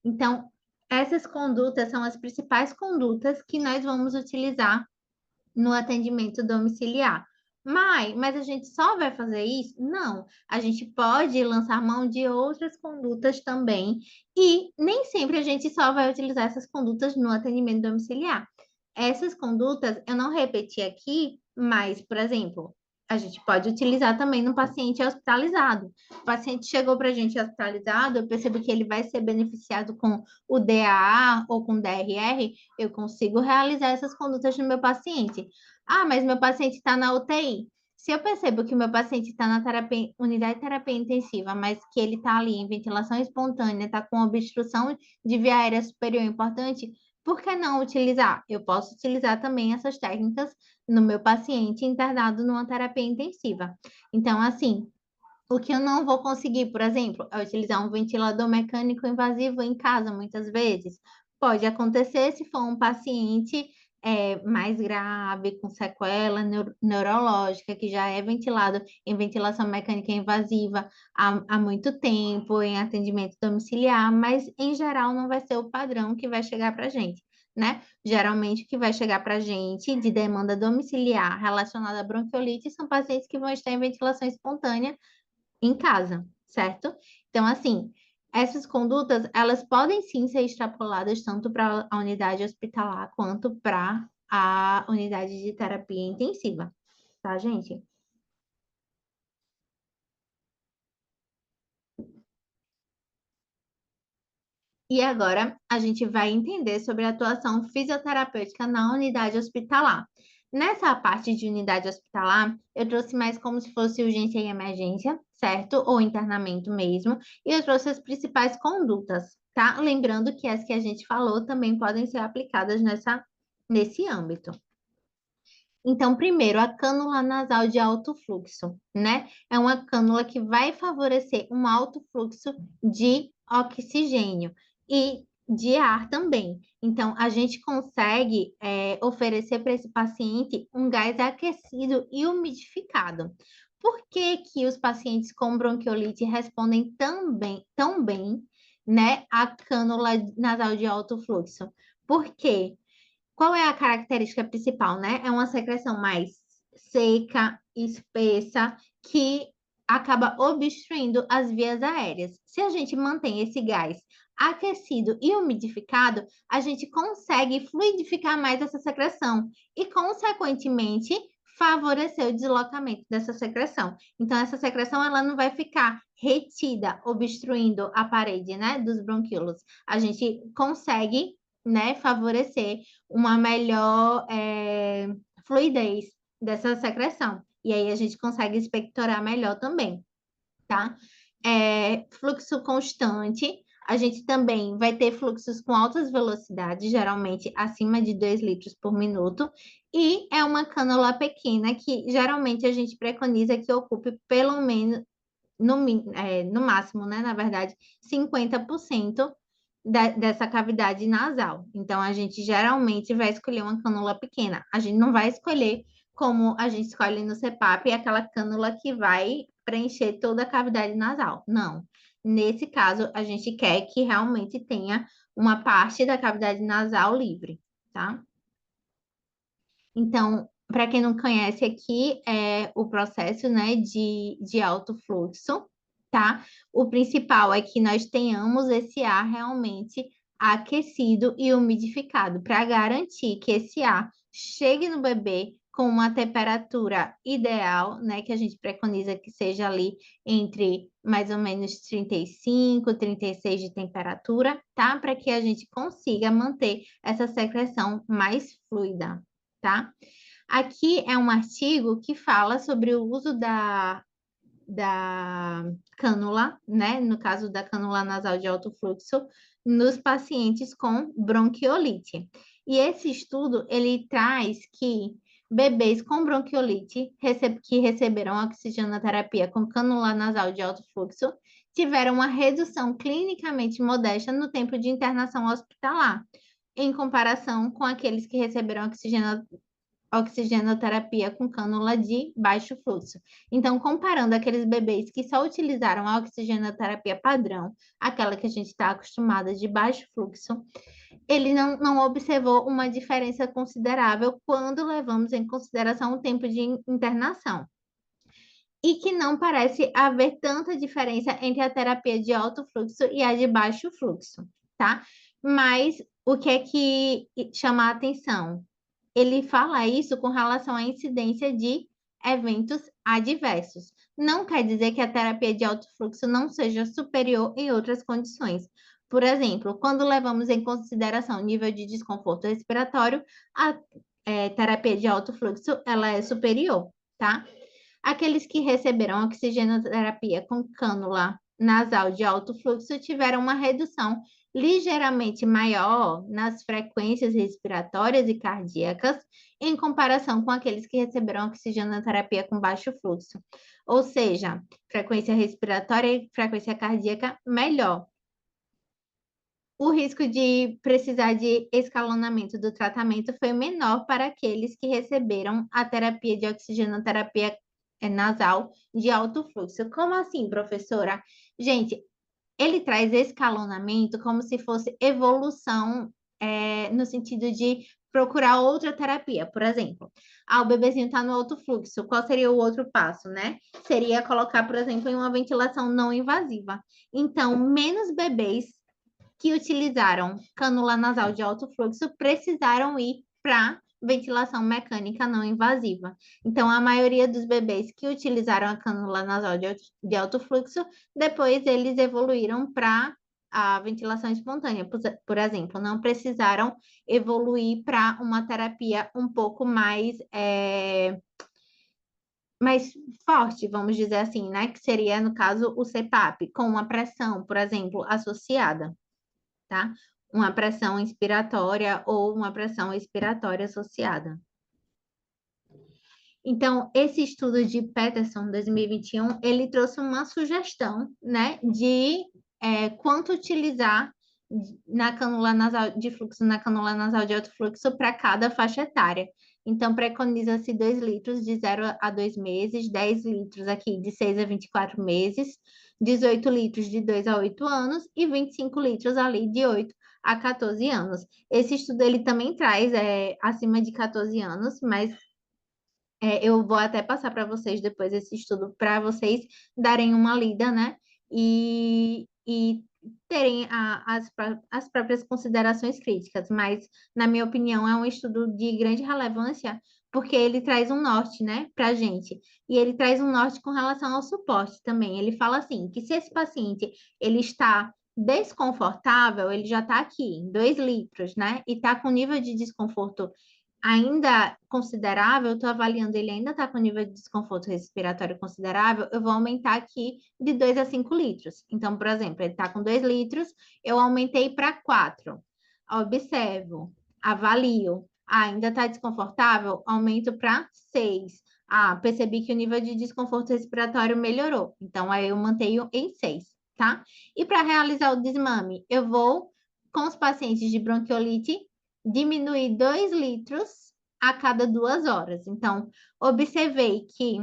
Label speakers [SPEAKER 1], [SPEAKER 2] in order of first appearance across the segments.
[SPEAKER 1] Então, essas condutas são as principais condutas que nós vamos utilizar no atendimento domiciliar. Mas a gente só vai fazer isso? Não. A gente pode lançar mão de outras condutas também, e nem sempre a gente só vai utilizar essas condutas no atendimento domiciliar. Essas condutas eu não repeti aqui, mas, por exemplo, a gente pode utilizar também no paciente hospitalizado. O paciente chegou para a gente hospitalizado, eu percebo que ele vai ser beneficiado com o DAA ou com DRR, eu consigo realizar essas condutas no meu paciente. Ah, mas meu paciente está na UTI. Se eu percebo que o meu paciente está na unidade de terapia intensiva, mas que ele está ali em ventilação espontânea, está com obstrução de via aérea superior importante, por que não utilizar? Eu posso utilizar também essas técnicas no meu paciente internado numa terapia intensiva. Então, assim, o que eu não vou conseguir, por exemplo, é utilizar um ventilador mecânico invasivo em casa, muitas vezes. Pode acontecer se for um paciente mais grave, com sequela neurológica, que já é ventilado em ventilação mecânica invasiva há muito tempo, em atendimento domiciliar, mas em geral não vai ser o padrão que vai chegar para a gente, né? Geralmente o que vai chegar para a gente de demanda domiciliar relacionada à bronquiolite são pacientes que vão estar em ventilação espontânea em casa, certo? Então, assim, essas condutas, elas podem sim ser extrapoladas tanto para a unidade hospitalar quanto para a unidade de terapia intensiva, tá, gente? E agora a gente vai entender sobre a atuação fisioterapêutica na unidade hospitalar. Nessa parte de unidade hospitalar, eu trouxe mais como se fosse urgência e emergência, certo? Ou internamento mesmo. E eu trouxe as principais condutas, tá? Lembrando que as que a gente falou também podem ser aplicadas nesse âmbito. Então, primeiro, a cânula nasal de alto fluxo, né? É uma cânula que vai favorecer um alto fluxo de oxigênio e de ar também. Então, a gente consegue oferecer para esse paciente um gás aquecido e umidificado. Por que que os pacientes com bronquiolite respondem tão bem, né, à cânula nasal de alto fluxo? Por quê? Qual é a característica principal, né? É uma secreção mais seca, espessa, que acaba obstruindo as vias aéreas. Se a gente mantém esse gás aquecido e umidificado, a gente consegue fluidificar mais essa secreção e, consequentemente, favorecer o deslocamento dessa secreção. Então, essa secreção ela não vai ficar retida, obstruindo a parede, né, dos bronquíolos. A gente consegue, né, favorecer uma melhor fluidez dessa secreção. E aí a gente consegue expectorar melhor também, tá? Fluxo constante. A gente também vai ter fluxos com altas velocidades, geralmente acima de 2 litros por minuto. E é uma cânula pequena que geralmente a gente preconiza que ocupe pelo menos, no máximo, né? Na verdade, 50% dessa cavidade nasal. Então, a gente geralmente vai escolher uma cânula pequena. A gente não vai escolher como a gente escolhe no CPAP, aquela cânula que vai preencher toda a cavidade nasal. Não. Nesse caso, a gente quer que realmente tenha uma parte da cavidade nasal livre, tá? Então, para quem não conhece aqui, é o processo, né, de alto fluxo, tá? O principal é que nós tenhamos esse ar realmente aquecido e umidificado, para garantir que esse ar chegue no bebê com uma temperatura ideal, né, que a gente preconiza que seja ali entre mais ou menos 35, 36 de temperatura, tá? Para que a gente consiga manter essa secreção mais fluida, tá? Aqui é um artigo que fala sobre o uso da cânula, né? No caso da cânula nasal de alto fluxo, nos pacientes com bronquiolite. E esse estudo, ele traz que bebês com bronquiolite que receberam oxigenoterapia com cânula nasal de alto fluxo tiveram uma redução clinicamente modesta no tempo de internação hospitalar, em comparação com aqueles que receberam oxigenoterapia com cânula de baixo fluxo. Então, comparando aqueles bebês que só utilizaram a oxigenoterapia padrão, aquela que a gente está acostumada de baixo fluxo, ele não observou uma diferença considerável quando levamos em consideração o tempo de internação. E que não parece haver tanta diferença entre a terapia de alto fluxo e a de baixo fluxo, tá? Mas o que é que chama a atenção? Ele fala isso com relação à incidência de eventos adversos. Não quer dizer que a terapia de alto fluxo não seja superior em outras condições. Por exemplo, quando levamos em consideração o nível de desconforto respiratório, a terapia de alto fluxo ela é superior, tá? Aqueles que receberam oxigenoterapia com cânula nasal de alto fluxo tiveram uma redução ligeiramente maior nas frequências respiratórias e cardíacas em comparação com aqueles que receberam oxigenoterapia com baixo fluxo. Ou seja, frequência respiratória e frequência cardíaca melhor. O risco de precisar de escalonamento do tratamento foi menor para aqueles que receberam a terapia de oxigenoterapia nasal de alto fluxo. Como assim, professora? Gente, ele traz escalonamento como se fosse evolução, no sentido de procurar outra terapia. Por exemplo, o bebezinho está no alto fluxo, qual seria o outro passo, né? Seria colocar, por exemplo, em uma ventilação não invasiva. Então, menos bebês que utilizaram cânula nasal de alto fluxo precisaram ir para ventilação mecânica não invasiva. Então, a maioria dos bebês que utilizaram a cânula nasal de alto fluxo, depois eles evoluíram para a ventilação espontânea, por exemplo, não precisaram evoluir para uma terapia um pouco mais forte, vamos dizer assim, né? Que seria, no caso, o CPAP, com uma pressão, por exemplo, associada, tá? Uma pressão inspiratória ou uma pressão expiratória associada. Então, esse estudo de Peterson 2021, ele trouxe uma sugestão, né, de quanto utilizar na canula nasal de fluxo, na canula nasal de alto fluxo para cada faixa etária. Então, preconiza-se 2 litros de 0 a 2 meses, 10 litros aqui de 6 a 24 meses, 18 litros de 2 a 8 anos e 25 litros ali de 8 a 14 anos. Esse estudo ele também traz acima de 14 anos, mas eu vou até passar para vocês depois esse estudo para vocês darem uma lida, né? E terem as próprias considerações críticas, mas, na minha opinião, é um estudo de grande relevância, porque ele traz um norte, né, para a gente. E ele traz um norte com relação ao suporte também. Ele fala assim, que se esse paciente ele está desconfortável, ele já está aqui, em 2 litros, né? E está com nível de desconforto ainda considerável, eu estou avaliando ele ainda está com nível de desconforto respiratório considerável, eu vou aumentar aqui de 2 a 5 litros. Então, por exemplo, ele está com 2 litros, eu aumentei para 4. Observo, avalio. Ainda está desconfortável? Aumento para 6. Percebi que o nível de desconforto respiratório melhorou. Então, aí eu mantenho em 6, tá? E para realizar o desmame, eu vou, com os pacientes de bronquiolite, diminuir 2 litros a cada 2 horas. Então, observei que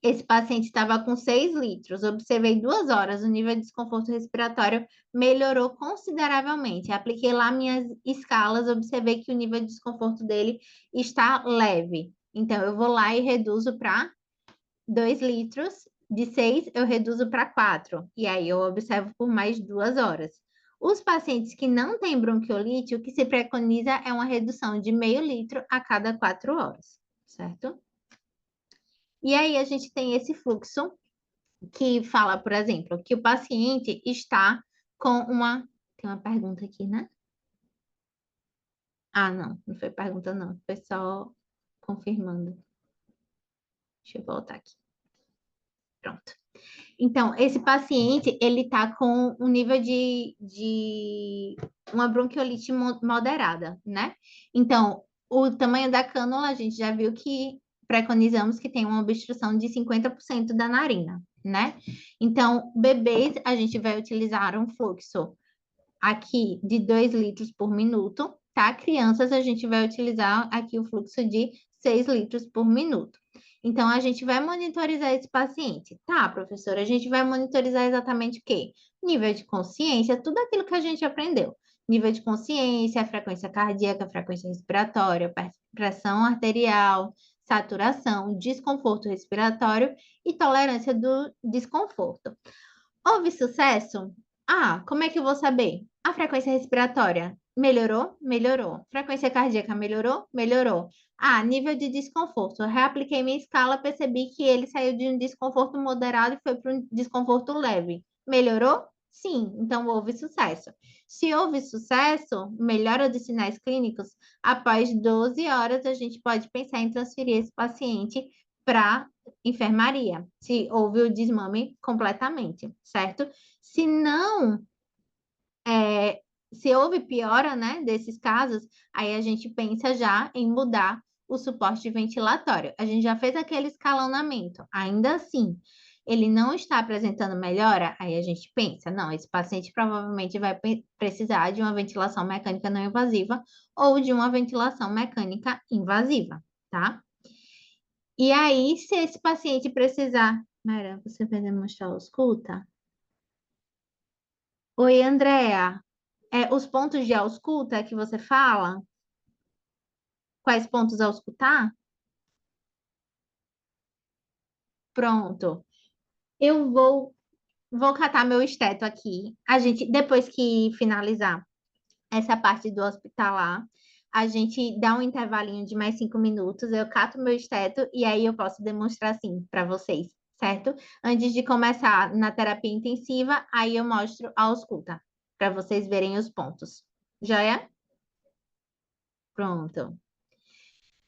[SPEAKER 1] esse paciente estava com 6 litros, observei 2 horas, o nível de desconforto respiratório melhorou consideravelmente. Apliquei lá minhas escalas, observei que o nível de desconforto dele está leve. Então, eu vou lá e reduzo para 2 litros, de 6 eu reduzo para 4, e aí eu observo por mais 2 horas. Os pacientes que não têm bronquiolite, o que se preconiza é uma redução de meio litro a cada 4 horas, certo? E aí a gente tem esse fluxo que fala, por exemplo, que o paciente está com uma... Tem uma pergunta aqui, né? Não foi pergunta não, foi só confirmando. Deixa eu voltar aqui. Pronto. Então, esse paciente, ele está com um nível de uma bronquiolite moderada, né? Então, o tamanho da cânula, a gente já viu que preconizamos que tem uma obstrução de 50% da narina, né? Então, bebês, a gente vai utilizar um fluxo aqui de 2 litros por minuto, tá? Crianças, a gente vai utilizar aqui o fluxo de 6 litros por minuto. Então, a gente vai monitorizar esse paciente. Tá, professora, a gente vai monitorizar exatamente o quê? Nível de consciência, tudo aquilo que a gente aprendeu. Nível de consciência, frequência cardíaca, frequência respiratória, pressão arterial, saturação, desconforto respiratório e tolerância do desconforto. Houve sucesso? Ah, como é que eu vou saber? A frequência respiratória melhorou? Melhorou. Frequência cardíaca melhorou? Melhorou. Ah, nível de desconforto. Eu reapliquei minha escala, percebi que ele saiu de um desconforto moderado e foi para um desconforto leve. Melhorou? Sim, então houve sucesso. Se houve sucesso, melhora dos sinais clínicos, após 12 horas a gente pode pensar em transferir esse paciente para enfermaria, se houve o desmame completamente, certo? Se não, se houve piora, né, desses casos, aí a gente pensa já em mudar o suporte ventilatório. A gente já fez aquele escalonamento, ainda assim, ele não está apresentando melhora, aí a gente pensa, não, esse paciente provavelmente vai precisar de uma ventilação mecânica não invasiva ou de uma ventilação mecânica invasiva, tá? E aí, se esse paciente precisar. Mayra, você vai demonstrar a ausculta? Oi, Andréa. Os pontos de ausculta que você fala? Quais pontos a auscultar? Pronto. Eu vou catar meu esteto aqui. A gente, depois que finalizar essa parte do hospitalar, a gente dá um intervalinho de mais 5 minutos, eu cato meu esteto e aí eu posso demonstrar assim para vocês, certo? Antes de começar na terapia intensiva, aí eu mostro a ausculta, para vocês verem os pontos. Já é? Pronto.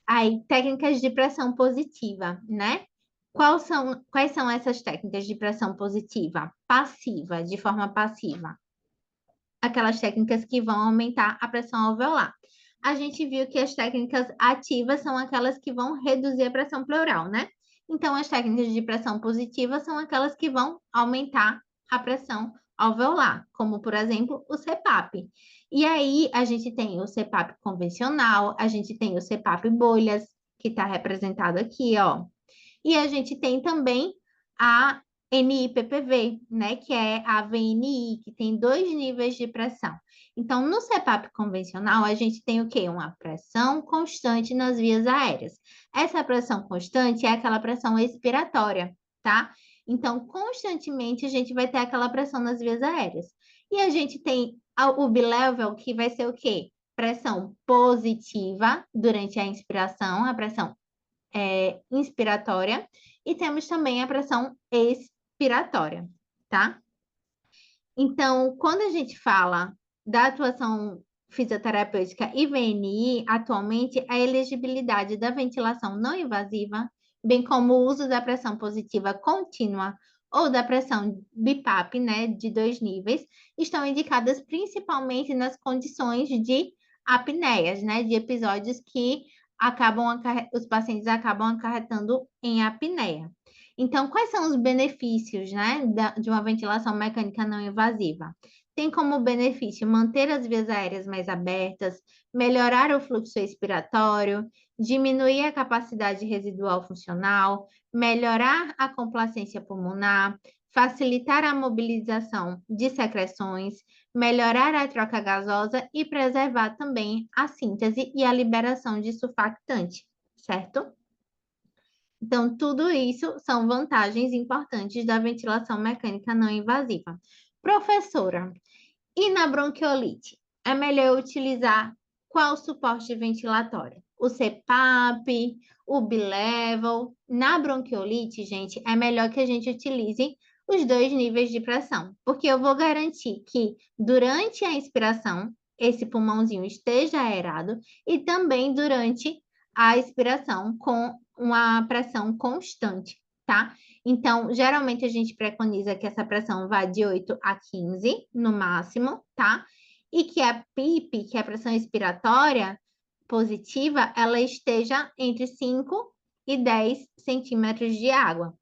[SPEAKER 1] Aí, técnicas de pressão positiva, né? Quais são essas técnicas de pressão positiva? Passiva, de forma passiva. Aquelas técnicas que vão aumentar a pressão alveolar. A gente viu que as técnicas ativas são aquelas que vão reduzir a pressão pleural, né? Então, as técnicas de pressão positiva são aquelas que vão aumentar a pressão alveolar, como, por exemplo, o CPAP. E aí, a gente tem o CPAP convencional, a gente tem o CPAP bolhas, que está representado aqui, ó. E a gente tem também a NIPPV, né, que é a VNI, que tem 2 níveis de pressão. Então, no CPAP convencional, a gente tem o quê? Uma pressão constante nas vias aéreas. Essa pressão constante é aquela pressão expiratória, tá? Então, constantemente a gente vai ter aquela pressão nas vias aéreas. E a gente tem o bilevel, que vai ser o quê? Pressão positiva durante a inspiração, a pressão inspiratória, e temos também a pressão expiratória, tá? Então, quando a gente fala da atuação fisioterapêutica e VNI, atualmente a elegibilidade da ventilação não invasiva, bem como o uso da pressão positiva contínua ou da pressão BIPAP, né, de 2 níveis, estão indicadas principalmente nas condições de apneias, né, de episódios que os pacientes acabam acarretando em apneia. Então, quais são os benefícios, né, de uma ventilação mecânica não invasiva? Tem como benefício manter as vias aéreas mais abertas, melhorar o fluxo expiratório, diminuir a capacidade residual funcional, melhorar a complacência pulmonar, facilitar a mobilização de secreções, melhorar a troca gasosa e preservar também a síntese e a liberação de surfactante, certo? Então, tudo isso são vantagens importantes da ventilação mecânica não invasiva. Professora, e na bronquiolite? É melhor utilizar qual suporte ventilatório? O CPAP, o bilevel? Na bronquiolite, gente, é melhor que a gente utilize os 2 níveis de pressão, porque eu vou garantir que durante a inspiração esse pulmãozinho esteja aerado e também durante a expiração com uma pressão constante, tá? Então, geralmente a gente preconiza que essa pressão vá de 8 a 15 no máximo, tá? E que a PIP, que é a pressão expiratória positiva, ela esteja entre 5 e 10 centímetros de água.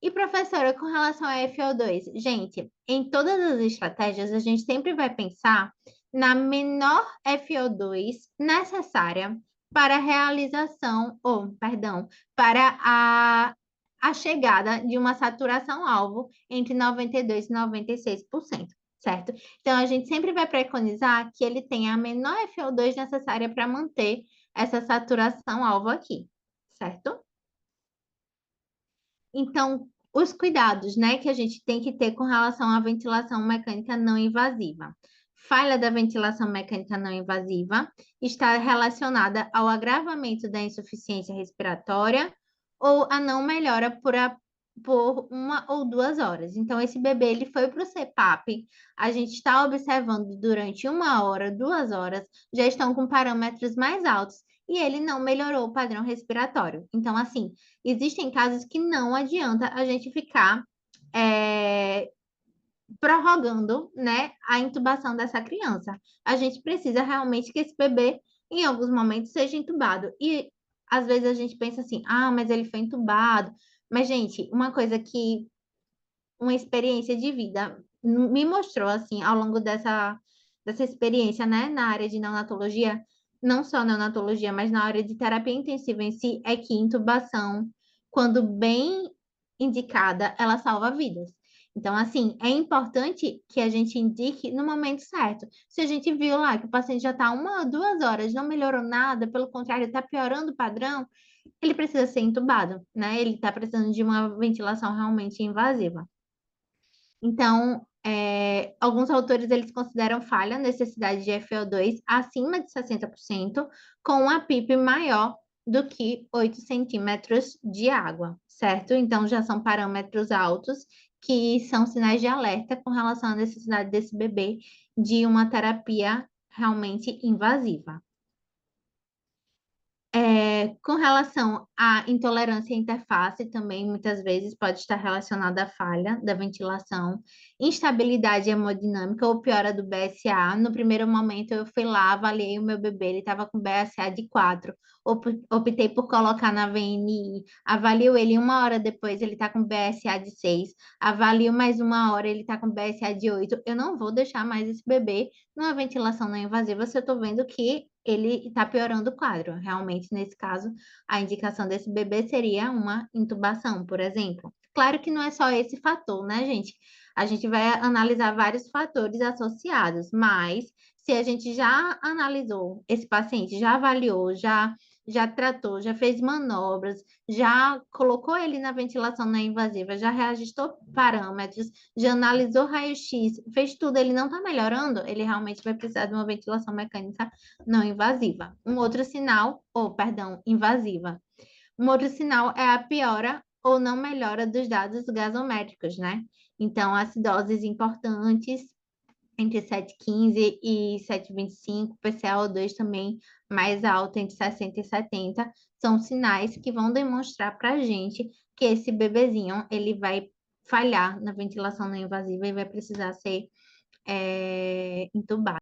[SPEAKER 1] E, professora, com relação a FO2, gente, em todas as estratégias, a gente sempre vai pensar na menor FO2 necessária para a realização, ou, perdão, para a chegada de uma saturação-alvo entre 92% e 96%, certo? Então, a gente sempre vai preconizar que ele tenha a menor FO2 necessária para manter essa saturação-alvo aqui, certo? Então, os cuidados, né, que a gente tem que ter com relação à ventilação mecânica não invasiva. Falha da ventilação mecânica não invasiva está relacionada ao agravamento da insuficiência respiratória ou a não melhora por 1 ou 2 horas. Então, esse bebê ele foi para o CPAP, a gente está observando durante 1 hora, 2 horas, já estão com parâmetros mais altos e ele não melhorou o padrão respiratório. Então, assim, existem casos que não adianta a gente ficar é, prorrogando, né, a intubação dessa criança. A gente precisa realmente que esse bebê, em alguns momentos, seja intubado. E às vezes a gente pensa assim, ah, mas ele foi intubado. Mas, gente, uma coisa que uma experiência de vida me mostrou, assim, ao longo dessa experiência, né, na área de neonatologia, não só neonatologia, mas na área de terapia intensiva em si, é que intubação, quando bem indicada, ela salva vidas. Então, assim, é importante que a gente indique no momento certo. Se a gente viu lá que o paciente já está 1 ou 2 horas, não melhorou nada, pelo contrário, está piorando o padrão, ele precisa ser intubado, né? Ele está precisando de uma ventilação realmente invasiva. Então, alguns autores eles consideram falha a necessidade de FO2 acima de 60%, com uma PIP maior do que 8 centímetros de água, certo? Então, já são parâmetros altos que são sinais de alerta com relação à necessidade desse bebê de uma terapia realmente invasiva. Com relação à intolerância à interface, também muitas vezes pode estar relacionada à falha da ventilação, instabilidade hemodinâmica ou piora do BSA. No primeiro momento, eu fui lá, avaliei o meu bebê, ele estava com BSA de 4, optei por colocar na VNI, avalio ele 1 hora depois, ele está com BSA de 6, avalio mais 1 hora, ele está com BSA de 8. Eu não vou deixar mais esse bebê numa ventilação não invasiva se eu estou vendo que ele está piorando o quadro. Realmente, nesse caso, a indicação desse bebê seria uma intubação, por exemplo. Claro que não é só esse fator, né, gente? A gente vai analisar vários fatores associados, mas se a gente já analisou esse paciente, já avaliou, já tratou, já fez manobras, já colocou ele na ventilação não invasiva, já reajustou parâmetros, já analisou raio-x, fez tudo, ele não está melhorando, ele realmente vai precisar de uma ventilação mecânica não invasiva. Um outro sinal, ou perdão, invasiva. Um outro sinal é a piora ou não melhora dos dados gasométricos, né? Então, acidoses importantes entre 7,15 e 7,25, PCaO2 também mais alto, entre 60 e 70, são sinais que vão demonstrar para a gente que esse bebezinho ele vai falhar na ventilação não invasiva e vai precisar ser entubado.